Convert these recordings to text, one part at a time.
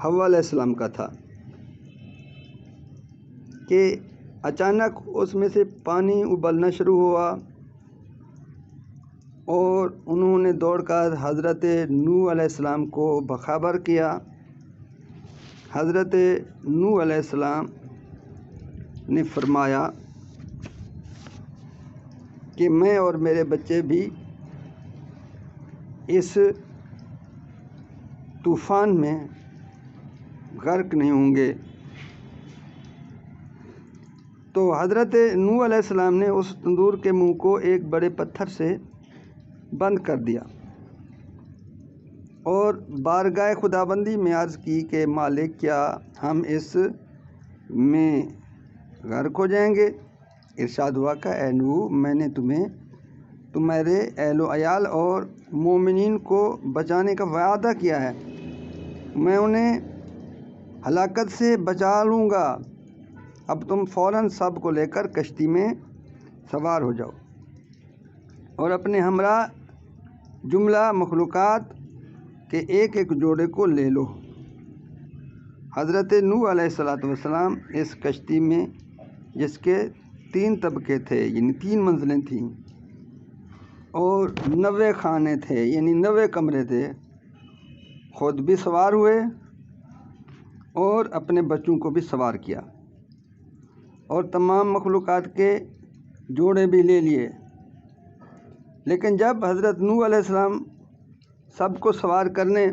حوا علیہ السلام کا تھا کہ اچانک اس میں سے پانی ابلنا شروع ہوا اور انہوں نے دوڑ کر حضرت نوح علیہ السلام کو باخبر کیا۔ حضرت نوح علیہ السلام نے فرمایا کہ میں اور میرے بچے بھی اس طوفان میں غرق نہیں ہوں گے۔ تو حضرت نوح علیہ السلام نے اس تندور کے منہ کو ایک بڑے پتھر سے بند کر دیا اور بارگاہ خداوندی میں عرض کی کہ مالک، کیا ہم اس میں غرق ہو جائیں گے؟ ارشاد ہوا کہ اے نوح، میں نے تمہیں تمہارے اہل و عیال اور مومنین کو بچانے کا وعدہ کیا ہے، میں انہیں ہلاکت سے بچا لوں گا۔ اب تم فوراً سب کو لے کر کشتی میں سوار ہو جاؤ اور اپنے ہمراہ جملہ مخلوقات کے ایک ایک جوڑے کو لے لو۔ حضرت نوح علیہ السلام اس کشتی میں، جس کے 3 طبقے تھے یعنی 3 منزلیں تھیں اور 90 خانے تھے یعنی 90 کمرے تھے، خود بھی سوار ہوئے اور اپنے بچوں کو بھی سوار کیا اور تمام مخلوقات کے جوڑے بھی لے لیے۔ لیکن جب حضرت نوح علیہ السلام سب کو سوار کرنے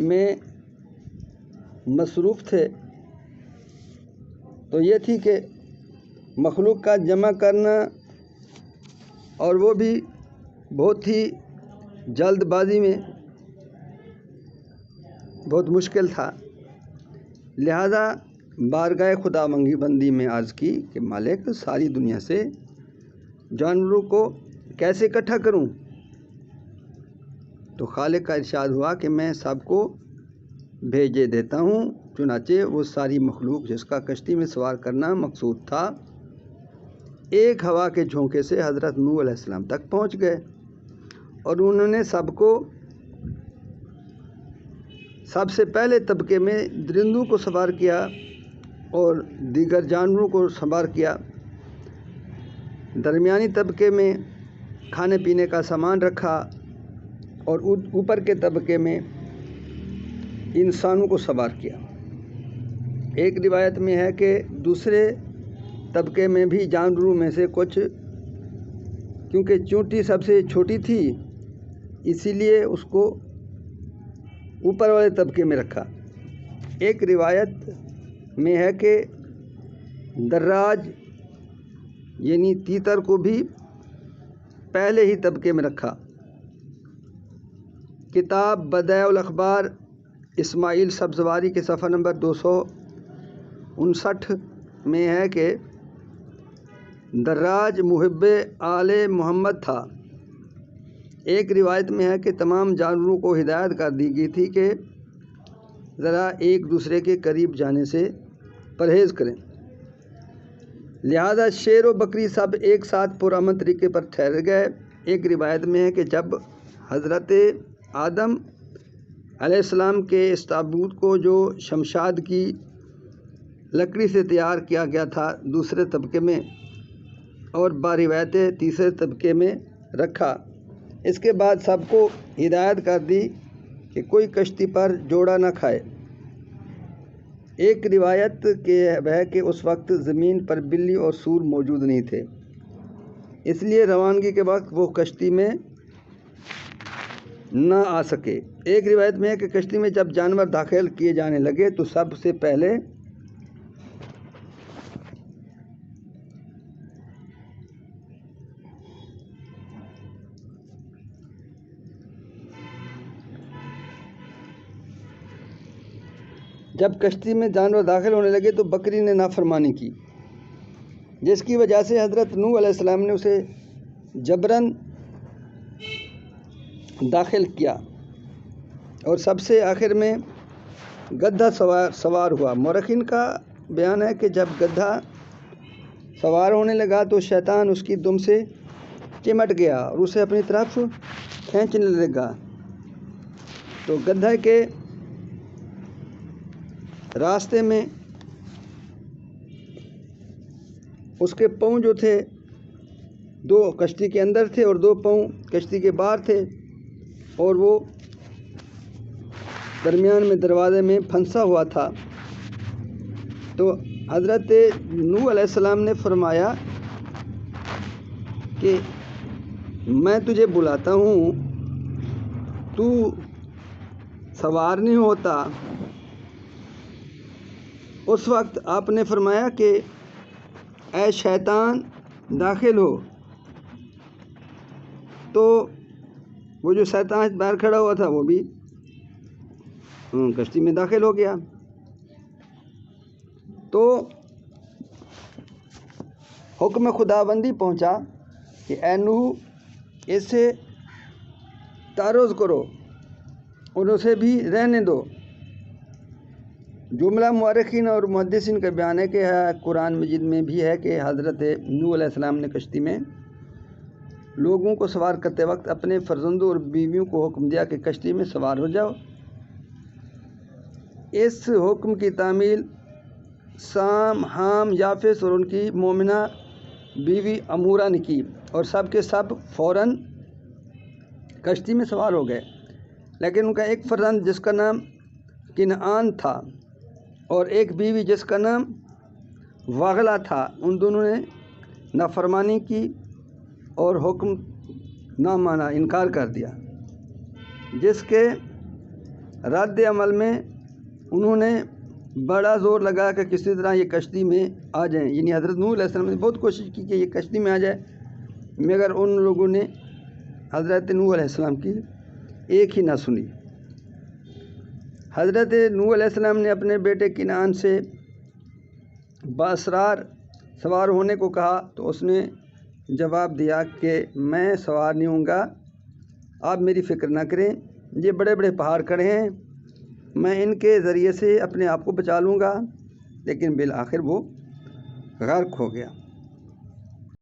میں مصروف تھے تو یہ تھی کہ مخلوق کا جمع کرنا، اور وہ بھی بہت ہی جلد بازی میں، بہت مشکل تھا۔ لہذا بارگاہ خداوندی میں عرض کی کہ مالک، ساری دنیا سے جانوروں کو کیسے اکٹھا کروں؟ تو خالق کا ارشاد ہوا کہ میں سب کو بھیجے دیتا ہوں۔ چنانچہ وہ ساری مخلوق جس کا کشتی میں سوار کرنا مقصود تھا، ایک ہوا کے جھونکے سے حضرت نوح علیہ السلام تک پہنچ گئے اور انہوں نے سب کو سب سے پہلے طبقے میں درندوں کو سوار کیا اور دیگر جانوروں کو سوار کیا، درمیانی طبقے میں کھانے پینے کا سامان رکھا اور اوپر کے طبقے میں انسانوں کو سوار کیا۔ ایک روایت میں ہے کہ دوسرے طبقے میں بھی جانوروں میں سے کچھ، کیونکہ چونٹی سب سے چھوٹی تھی اسی لیے اس کو اوپر والے طبقے میں رکھا۔ ایک روایت میں ہے کہ دراج یعنی تیتر کو بھی پہلے ہی طبقے میں رکھا۔ کتاب بدائع الاخبار اسماعیل سبزواری کے صفحہ نمبر 259 میں ہے کہ دراج محب آل محمد تھا۔ ایک روایت میں ہے کہ تمام جانوروں کو ہدایت کر دی گئی تھی کہ ذرا ایک دوسرے کے قریب جانے سے پرہیز کریں، لہذا شیر و بکری سب ایک ساتھ پرامن طریقے پر ٹھہر گئے۔ ایک روایت میں ہے کہ جب حضرت آدم علیہ السلام کے اس تابوت کو جو شمشاد کی لکڑی سے تیار کیا گیا تھا دوسرے طبقے میں اور باروایت تیسرے طبقے میں رکھا، اس کے بعد سب کو ہدایت کر دی کہ کوئی کشتی پر جوڑا نہ کھائے۔ ایک روایت ہے کہ اس وقت زمین پر بلی اور سور موجود نہیں تھے، اس لیے روانگی کے وقت وہ کشتی میں نہ آ سکے۔ ایک روایت میں ہے کہ کشتی میں جب جانور داخل کیے جانے لگے تو سب سے پہلے ہونے لگے تو بکری نے نافرمانی کی، جس کی وجہ سے حضرت نوح علیہ السلام نے اسے جبراً داخل کیا اور سب سے آخر میں گدھا سوار ہوا۔ مورخین کا بیان ہے کہ جب گدھا سوار ہونے لگا تو شیطان اس کی دم سے چمٹ گیا اور اسے اپنی طرف کھینچنے لگا، تو گدھے کے راستے میں اس کے پاؤں جو تھے 2 کشتی کے اندر تھے اور 2 پاؤں کشتی کے باہر تھے، اور وہ درمیان میں دروازے میں پھنسا ہوا تھا۔ تو حضرت نوح علیہ السلام نے فرمایا کہ میں تجھے بلاتا ہوں، تو سوار نہیں ہوتا۔ اس وقت آپ نے فرمایا کہ اے شیطان داخل ہو۔ تو وہ جو شیطان باہر کھڑا ہوا تھا وہ بھی کشتی میں داخل ہو گیا۔ تو حکم خداوندی پہنچا کہ اے نوح اسے تعرض کرو اور اسے بھی رہنے دو۔ جملہ مورخین اور محدثین کا بیان ہے کہ قرآن مجید میں بھی ہے کہ حضرت نوح علیہ السلام نے کشتی میں لوگوں کو سوار کرتے وقت اپنے فرزندوں اور بیویوں کو حکم دیا کہ کشتی میں سوار ہو جاؤ۔ اس حکم کی تعمیل سام، حام، یافس اور ان کی مومنہ بیوی امورہ نے کی، اور سب کے سب فوراً کشتی میں سوار ہو گئے، لیکن ان کا ایک فرزند جس کا نام کنعان تھا اور ایک بیوی جس کا نام وغلا تھا، ان دونوں نے نافرمانی کی اور حکم نہ مانا، انکار کر دیا، جس کے رد عمل میں انہوں نے بڑا زور لگا کہ کسی طرح یہ کشتی میں آ جائیں۔ یعنی حضرت نوح علیہ السلام نے بہت کوشش کی کہ یہ کشتی میں آ جائے، مگر ان لوگوں نے حضرت نوح علیہ السلام کی ایک ہی نہ سنی۔ حضرت نوح علیہ السلام نے اپنے بیٹے کنعان سے باصرار سوار ہونے کو کہا، تو اس نے جواب دیا کہ میں سوار نہیں ہوں گا، آپ میری فکر نہ کریں، یہ بڑے بڑے پہاڑ کھڑے ہیں، میں ان کے ذریعے سے اپنے آپ کو بچا لوں گا، لیکن بالآخر وہ غرق ہو گیا۔